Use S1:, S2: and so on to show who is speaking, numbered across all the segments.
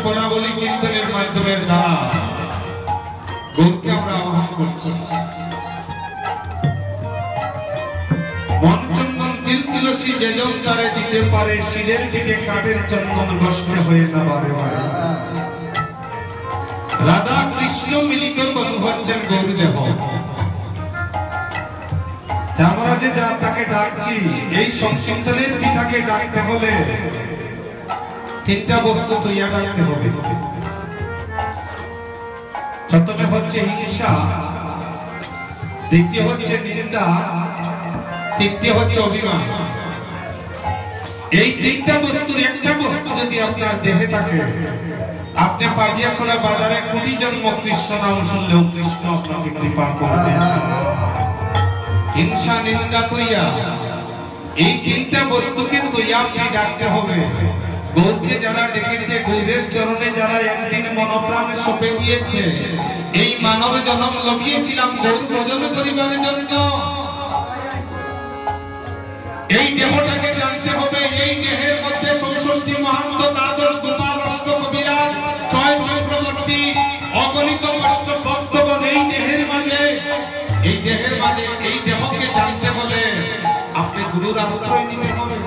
S1: ফলাবলী কীর্তনের মাধ্যমের দ্বারা গৌরকে আমরা আহ্বান করছি। মনচন্দন তিল তুলসী যেজন তারে দিতে পারে, শিরের পিঠে কাঠের চন্দন ঘষতে হয়ে না বারে বারে। রাধা কৃষ্ণ মিলিত তনু হচ্ছেন গৌরদেহ। আমরা যে যা তাকে ডাকছি, এই সংকীর্তনের পিতাকে ডাকতে হলে তিনটা বস্তু তৈয়া ডাকতে হবে। প্রথমে হচ্ছে হিংসা, দ্বিতীয় হচ্ছে নিন্দা, তৃতীয় হচ্ছে অভিমান। এই তিনটা বস্তুর একটা বস্তু যদি আপনার দেহে থাকে, আপনি পাগিয়াছড়া বাজারে কোটি জন্ম কৃষ্ণ নাম শুনলেও কৃষ্ণ আপনাকে কৃপা করবে। হিংসা, নিন্দা তৈয়া, এই তিনটা বস্তুকে তৈয়া আপনি ডাকতে হবে। গৌরকে যারা ডেকেছে, গৌরের চরণে যারা একদিন মনপ্রাণ সঁপে গিয়েছে, এই মানব জন্ম লভিয়েছিলাম গৌর ভজন করিবার জন্য। এই দেহটাকে জানতে হবে, এই দেহের মধ্যে ৬৬ মহান্ত, দ্বাদশ গোপাল, অষ্টকবিরাজ, ৬ চক্রবর্তী, অগণিত মস্ত ভক্তগণ এই দেহের মাঝে। এই দেহের মাঝে এই দেহকে জানতে হলে আপনি গুরুর আশ্রয় নিতে হবে।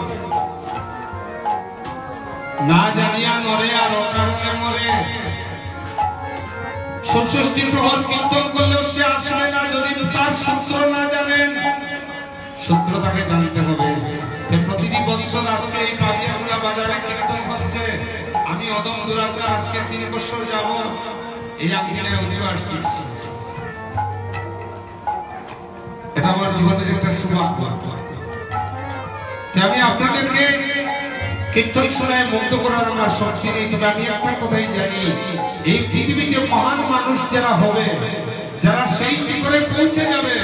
S1: না জানিয়া নরে আর অকারণে মরে। ৬৬ প্রহর কীর্তন করলেও সে আসবে না যদি তার সূত্র না জানেন। সূত্র তাকে জানতে হবে। প্রতিটি বৎসর আজকে এই পাগিয়াছড়া বাজারে কীর্তন হচ্ছে। আমি অদম দুরাচার আজকে ৩ বছর যাবত এই আঙ্গিনায় অধিবাস দিচ্ছি। এটা আমার জীবনের একটা সৌভাগ্য। আমি আপনাদেরকে কীর্তন শোনায় মুক্ত করার আমার শক্তি নেই, তবে আমি একটা কথাই জানি, এই পৃথিবীতে মহান মানুষ যারা হবে, যারা সেই শিখরে পৌঁছে যাবে,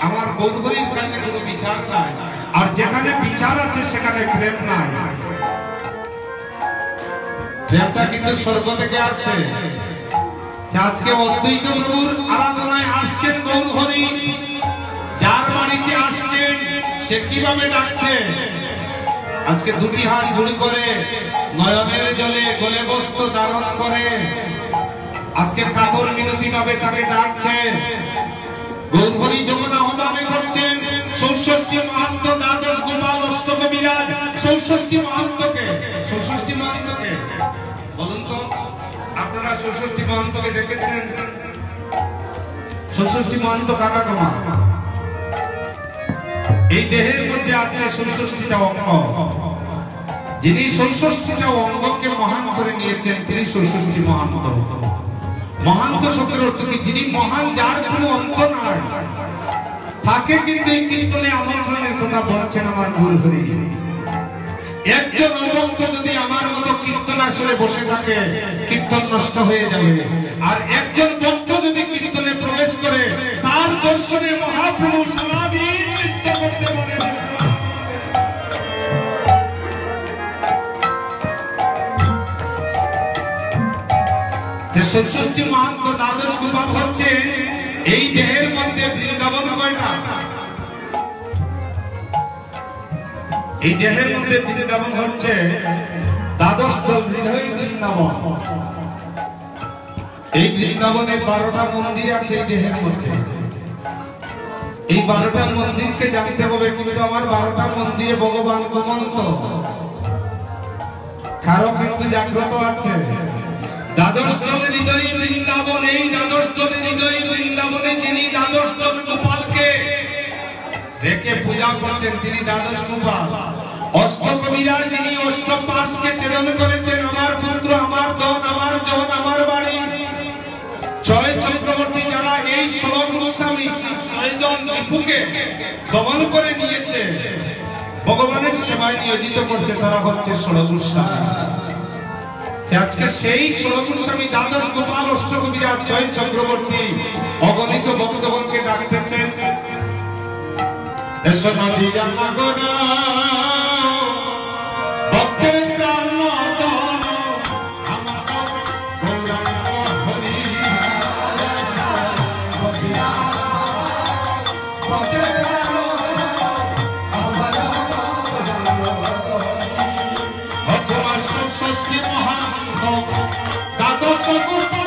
S1: আমার গৌরহরির কাছে কোনো বিচার নাই। আর যেখানে বিচার আছে সেখানে প্রেম নাই। প্রেমটা কিন্তু স্বর্গ থেকে আসছে। আজকে অদ্বৈত প্রভুর আরাধনায় আসছেন গৌরহরি, যার বাড়িতে আসছেন সে কিভাবে ডাকছে। আজকে দুটি হাত জুড়ি করে, নয়নের জলে গলে বস্ত্র ধারণ করে, আজকে কাতর মিনতি ভাবে তাকে ডাকছেন। গৌরহরি যখন আহ্বানে করছেন ৬৬ মহান্ত, দ্বাদশ গোপাল, অষ্টকবিরাজ, ৬৬ মহান্তকে। ৬৬ মহান্তকে বলুন তো, আপনারা ৬৬ মহান্তকে দেখেছেন? ৬৬ মহান্ত কারা কমা? এই দেহের মধ্যে আছে ৬৬টা অঙ্গ। যিনি ৬৬টা অঙ্গকে মহান করে নিয়েছেন তিনি ৬৬ মহান্ত। মহান তো শব্দের অর্থ কি? যিনি মহান, যার কোনো অন্ত নাই, তাকে কিন্তু এই কীর্তনে আমন্ত্রণের কথা বলছেন আমার গুরু হরি। একজন অভক্ত যদি আমার মতো কীর্তন আসলে বসে থাকে, কীর্তন নষ্ট হয়ে যাবে। আর একজন ভক্ত যদি কীর্তনে প্রবেশ করে, তার দর্শনে মহাপ্রভু সারাদিন নৃত্য করতে পারে। ষষ্ঠী মহান্ত দ্বাদশ গোপাল হচ্ছে এই দেহের মধ্যে বৃন্দাবন কয়টা? এই দেহের মধ্যে বৃন্দাবন হচ্ছে দ্বাদশ দল, হৃদয় বৃন্দাবন। এই বৃন্দাবনে 12টা মন্দির আছে এই দেহের মধ্যে। এই 12টা মন্দিরকে জানতে হবে, কিন্তু আমার 12টা মন্দিরে ভগবান ঘুমন্ত, কারো কিন্তু জাগ্রত আছে। দ্বাদশ দলের হৃদয় বৃন্দাবন, এই দ্বাদশ দলের হৃদয় বৃন্দাবনে যিনি দ্বাদশ দল গোপালকে রেখে পূজা করছেন, তিনি দ্বাদশ গোপাল। অষ্টকবিরা যিনি অষ্টপাশকে ছেদন করেছেন, আমার পুত্র, আমার ধন, আমার জন, আমার বাড়ি। 6 চক্রবর্তী যারা এই 16 গোস্বামী 6 জন রিপুকে দমন করে নিয়েছে, ভগবানের সেবায় নিয়োজিত করছে, তারা হচ্ছে 16 গোস্বামী। আজকে সেই 16 গোস্বামী, দ্বাদশ গোপাল, অষ্টকবিরা, 6 চক্রবর্তী অগণিত ভক্তগণকে ডাকতেছেন, এসো নদী জানা গোনা ভক্তের প্রাণ দন আমার গৌরাঙ্গ হরি। তোমার ষষ্ঠী মহান্ত দ্বাদশ গোপাল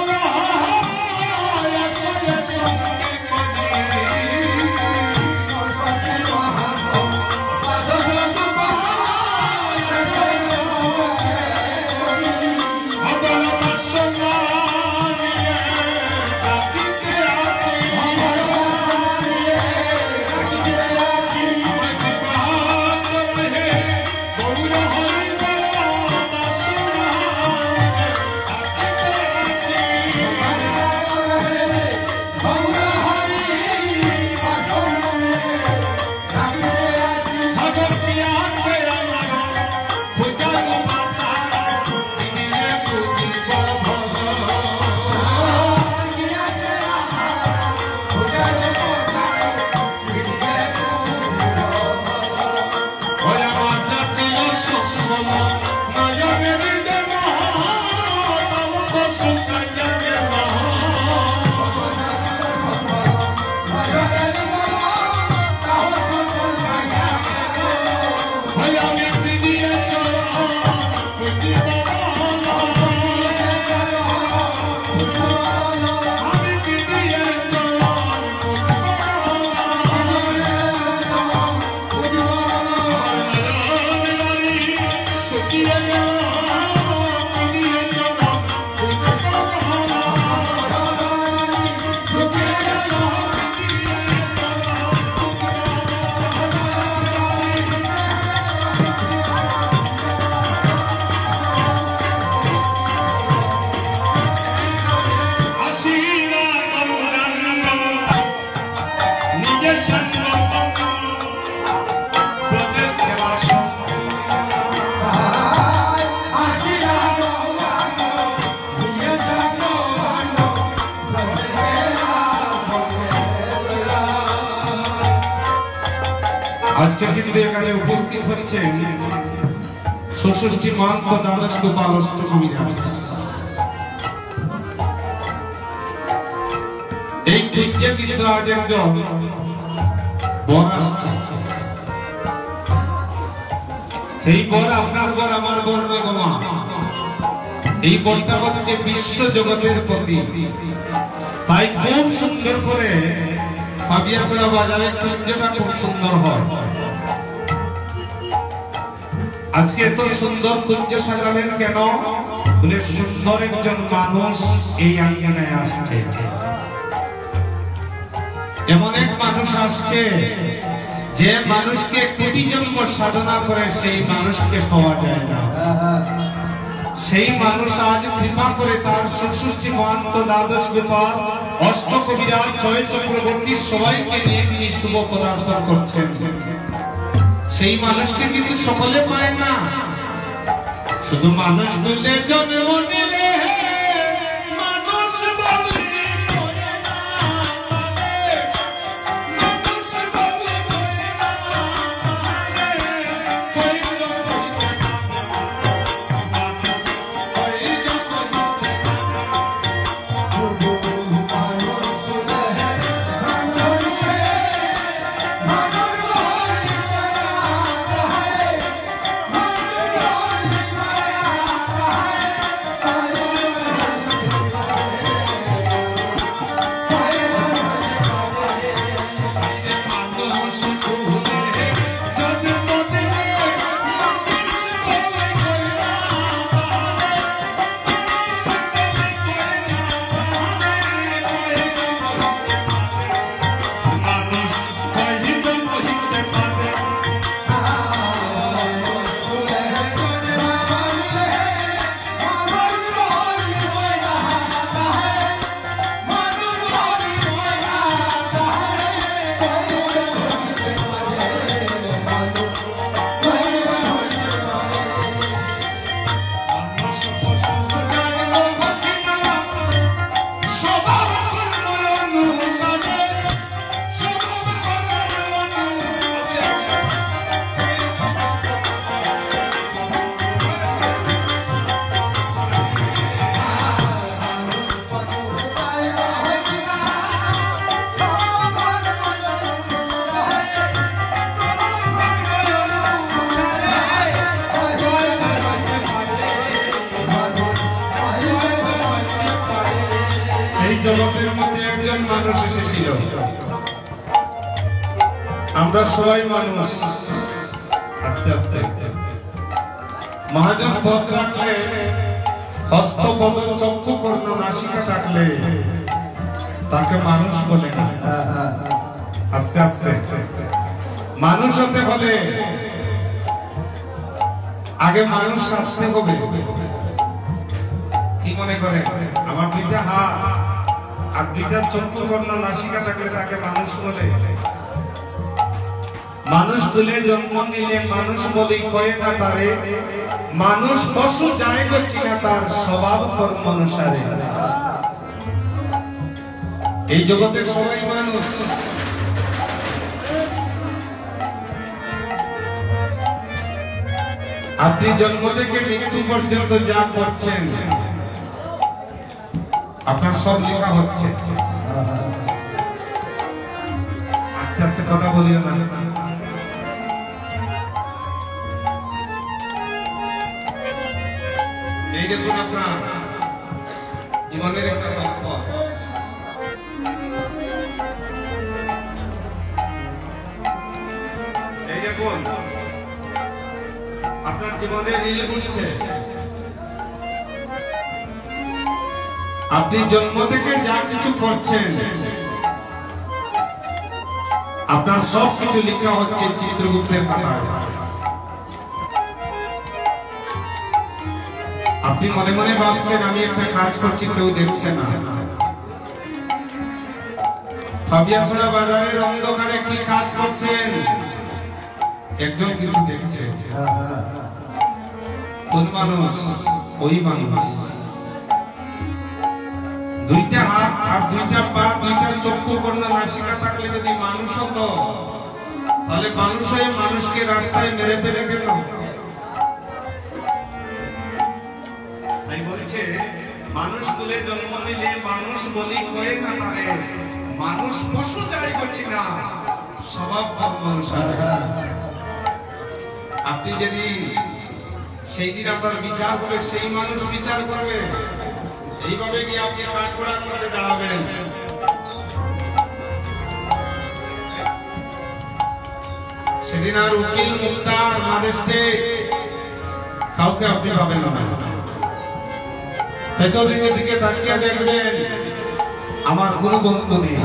S1: আজকে কিন্তু এখানে উপস্থিত হচ্ছেন ষষ্ঠী মহান্ত দ্বাদশ গোপাল অষ্টকবিরাজ। এই কুঞ্জে কিন্তু আজ একজন বর আসছে। সেই বর আপনার বর, আমার বর নয় গো মা। এই বরটা হচ্ছে বিশ্ব জগতের প্রতি। তাই খুব সুন্দর করে পাবিয়াছড়া বাজারের কুঞ্জটা খুব সুন্দর হয়। আজকে এত সুন্দর কুঞ্জ সাজালেন কেন? বলে সুন্দর একজন মানুষ এই আঙ্গনায় আসছে। এমন এক মানুষ আসছে যে মানুষকে কোটি জন্ম সাধনা করে সেই মানুষকে পাওয়া যায় না। সেই মানুষ আজ কৃপা করে তার 66 মহান্ত দ্বাদশ গোপাল অষ্টকবিরাজ জয় চক্রবর্তী সবাইকে নিয়ে তিনি শুভ পদার্পণ করছেন। সেই মানুষকে কিন্তু সকলে পায় না, শুধু মানুষ বলে জন্ম নিলে মানুষ বলে জগতের মধ্যে একজন মানুষ এসেছিল। আমরা সবাই মানুষ। আস্তে আস্তে মহাজন পথ রাখলে, হস্ত বদন চক্ষু কর্ণ নাসিকা থাকলে তাকে মানুষ বলে না। আস্তে আস্তে মানুষ হতে হলে আগে মানুষ আসতে হবে। কি মনে করে আমার দুইটা হাত আর দুইটা চক্ষু কর্ণ নাসিকা থাকলে তাকে মানুষ বলে? মানুষ তুলে জন্ম নিলে মানুষ বলে কয়ে না তারে, মানুষ পশু যায় করছি না তার স্বভাব কর্ম অনুসারে। এই জগতের সবাই মানুষ। আপনি জন্ম থেকে মৃত্যু পর্যন্ত যা করছেন আপনার সব লেখা হচ্ছে। আস্তে আস্তে কথা বলিও না। এই দেখুন আপনার জীবনের একটা দর্পণ। এই দেখুন আপনার জীবনে রিল ঘুরছে। আপনি জন্ম থেকে যা কিছু করছেন আপনার সব কিছু লেখা হচ্ছে চিত্রগুপ্তের খাতায়। আপনি মনে মনে ভাবছেন আমি একটা কাজ করছি, কেউ দেখছে না। ফাবিয়াছড়া বাজারের অন্ধকারে কি কাজ করছেন একজন কিন্তু দেখছে। কোন মানুষ? ওই মানুষ। দুইটা হাত আর দুইটা পা, দুইটা চক্ষু কর্ণ নাসিকা থাকলে যদি মানুষ হতো, তাহলে মানুষ হয়ে মানুষকে রাস্তায় মেরে ফেলে কেন? তাই বলছে মানুষ কুলে জন্ম নিলে মানুষ বলি কয়ে না তারে, মানুষ পশু যাই করছি না স্বভাব কর্ম অনুসারে। আপনি যদি সেই দিন আপনার বিচার হবে, সেই মানুষ বিচার করবে। এইভাবে গিয়ে আপনি কাঠগড়ার মধ্যে দাঁড়াবেন। সেদিন আর উকিল, মুক্তার, ম্যাজিস্ট্রেট কাউকে আপনি পাবেন না। পেছনের দিকে তাকিয়ে দেখবেন আমার কোনো বন্ধু নেই।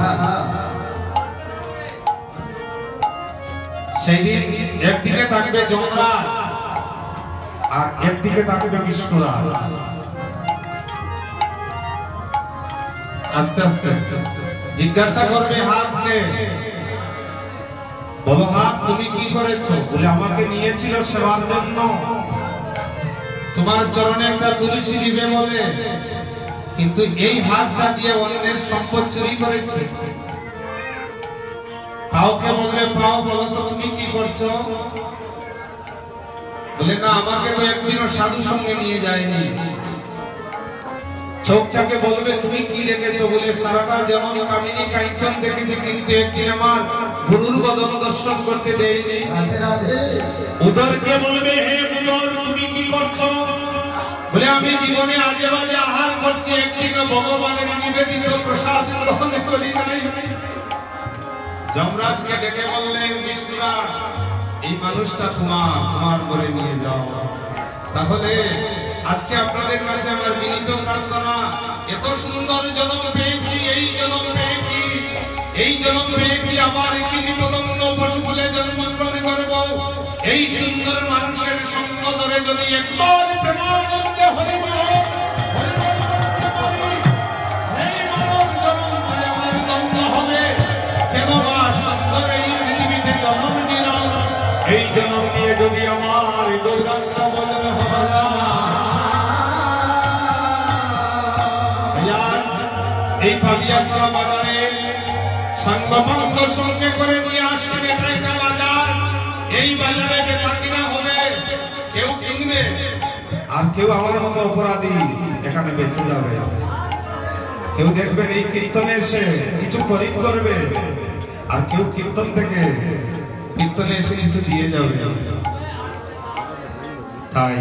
S1: সেই দিন একদিকে থাকবে যমরাজ আর একদিকে থাকবে বিষ্ণুরাজ। আস্তে আস্তে জিজ্ঞাসা করবে হাতকে, বলো হাত তুমি কি করেছো? বলে আমাকে নিয়েছিল সেবার জন্য, তোমার চরণে একটা তুলসী দিবে বলে, কিন্তু এই হাতটা দিয়ে অন্যের সম্পদ চুরি করেছে। কাউকে বলবে পাও, বলো তো তুমি কি করছো? বলে না, আমাকে তো একদিনও সাধু সঙ্গে নিয়ে যায়নি। চোখটাকে বলবে তুমি কি দেখেছো? বলে সারাটা যেমন কামিনী কাঞ্চন দেখেছি, কিন্তু একদিন আমার গুরুর বদন দর্শন করতে দেয়নি। উদরকে বলবে হে উদর তুমি কি করছো? বলে আমি জীবনে আজে বাজে আহার করছি, একদিনও ভগবানের নিবেদিত প্রসাদ গ্রহণ করি নাই। যমরাজকে ডেকে বললেন বিষ্ণুরাজ এই মানুষটা তোমার ঘরে নিয়ে যাও। তাহলে আজকে আপনাদের কাছে আমার বিনীত প্রার্থনা, এত সুন্দর জন্ম পেয়েছি, এই জন্ম পেয়ে কি আবার কৃষি পদন্য পশু বলে জন্মগ্রহণ করব? এই সুন্দর মানুষের সঙ্গ ধরে যদি একবার প্রেমানন্দে হরি বল এই মানব জন্মটাই আমার দণ্ড হবে। কেন বা সুন্দর এই পৃথিবীতে জন্ম নিলাম, এই জন্ম নিয়ে যদি আমার গৌরাঙ্গ বদন হলো না। এই পাবিয়াছড়া বাজারে সাঙ্গপাঙ্গ সঙ্গে করে নিয়ে আসছেন, এটা একটা বাজার। এই বাজারে বেচা কিনা হবে, কেউ কিনবে আর কেউ আমার মতো অপরাধী এখানে বেঁচে যাবে। কেউ দেখবেন এই কীর্তনে এসে কিছু খরিদ করবে, আর কেউ কীর্তন থেকে কীর্তনে এসে কিছু দিয়ে যাবে। তাই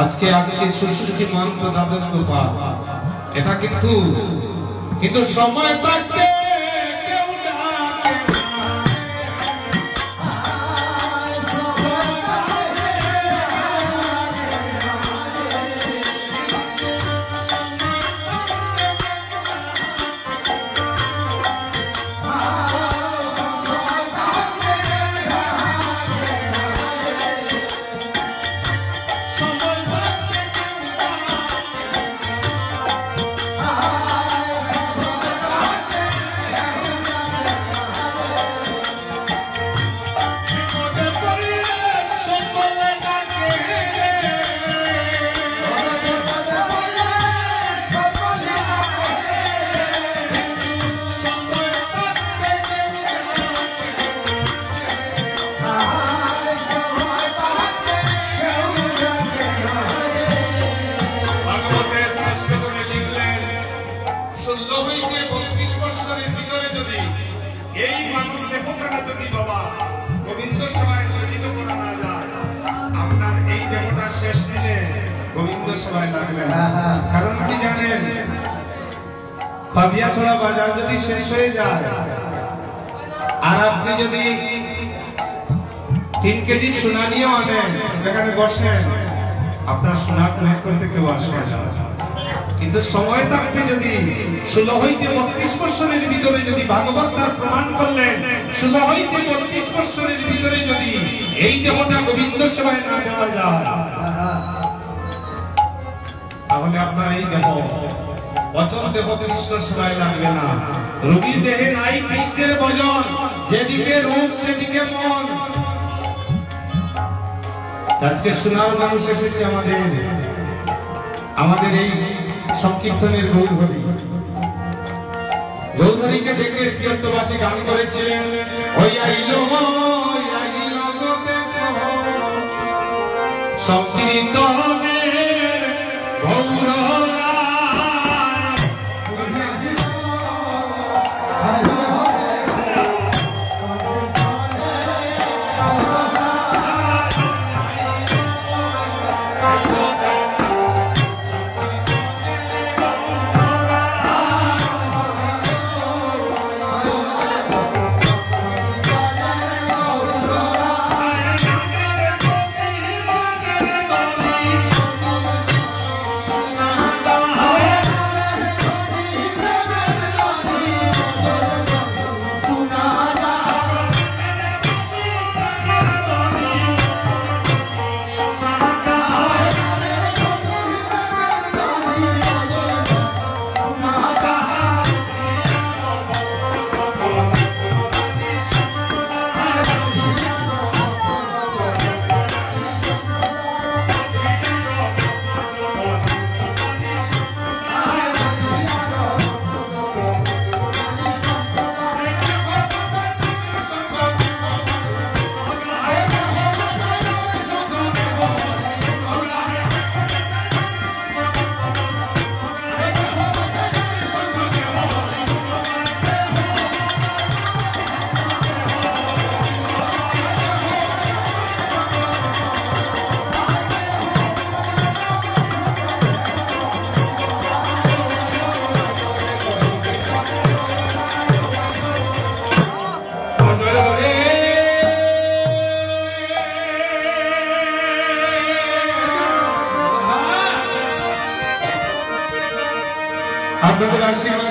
S1: আজকে সুসৃষ্টি মহন্ত দ্বাদশ গোপাল, এটা কিন্তু সময় থাকতে কেউ ডাকে কারণ কি জানেন, পাবিয়াছড়া বাজার যদি শেষ হয়ে যায় আর আপনি যদি 3 কেজি সোনা নিয়ে আনেন, এখানে বসেন, আপনার সোনা কালেক্ট করতে কেউ আসবে না। কিন্তু সময় থাকতে যদি 16 হইতে 32 বছরের ভিতরে যদি ভাগবত তার প্রমাণ করলেন, 16 হইতে 32 বছরের ভিতরে যদি এই দেহটা গোবিন্দ সেবায় না দেওয়া যায়, তাহলে আপনার এই দেহ অচল দেহ কৃষ্ণ সেবায় লাগবে না। রোগীর দেহে নাই কৃষ্ণের ভজন, যেদিকে রোগ সেদিকে মন। আজকে সোনার মানুষ এসেছে আমাদের এই সংকীর্তনের গৌরহরিকে দেখে সিয়ন্তবাসী গান করেছিলেন, ওই আইলো গো দেখো সংকীর্তনের গৌরহরি।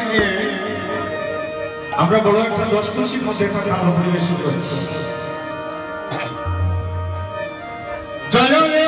S1: নিয়ে আমরা বড় একটা 10 খুশির মধ্যে একটা গান পরিবেশন করছি। জয় রে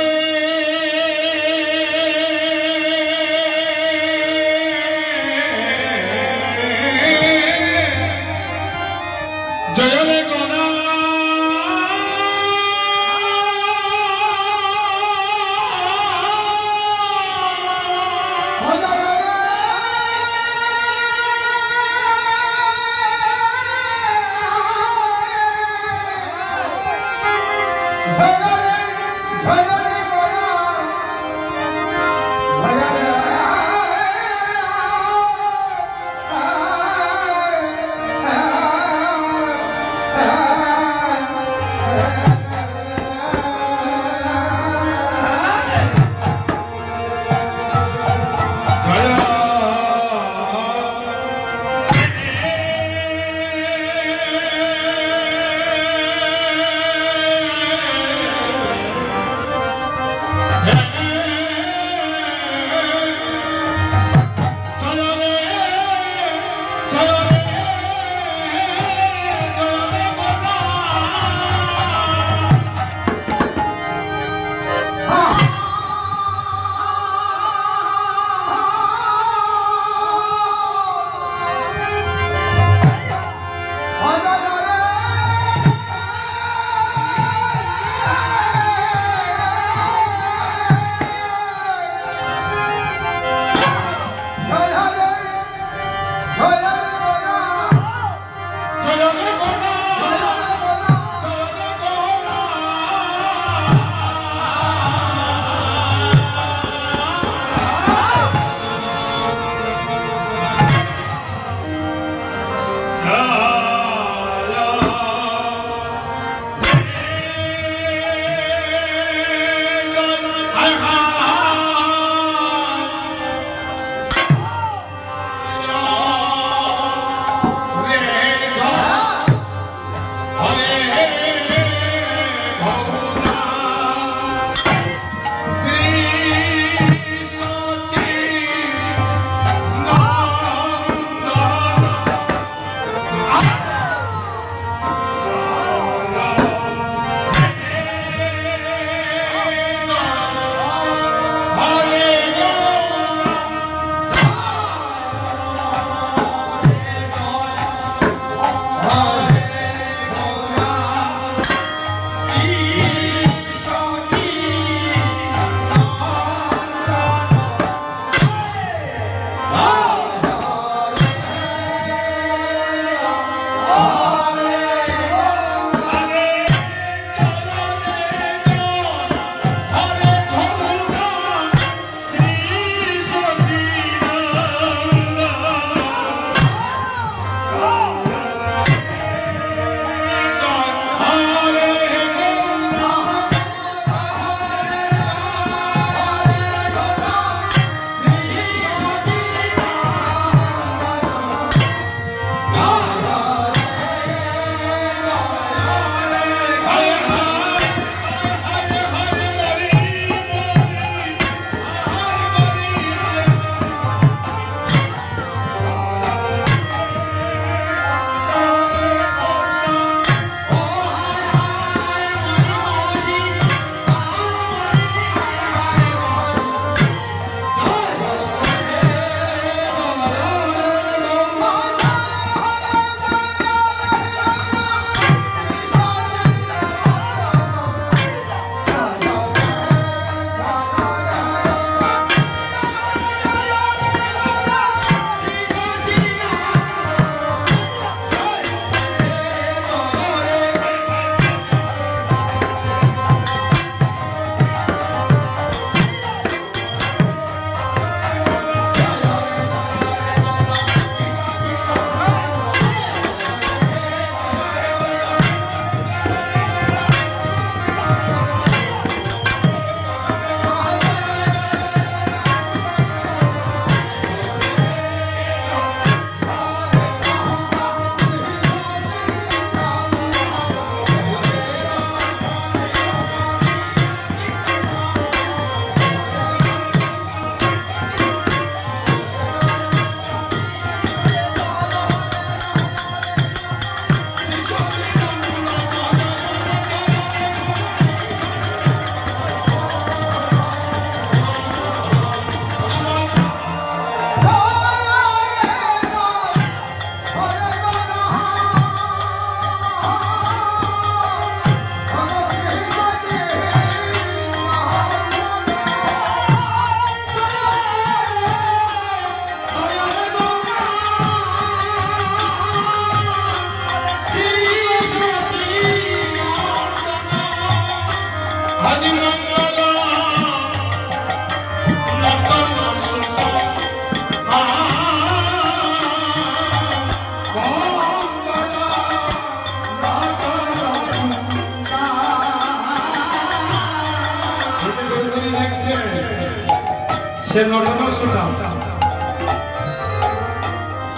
S1: সে নটনা শোনাও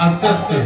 S1: আস্তে আস্তে।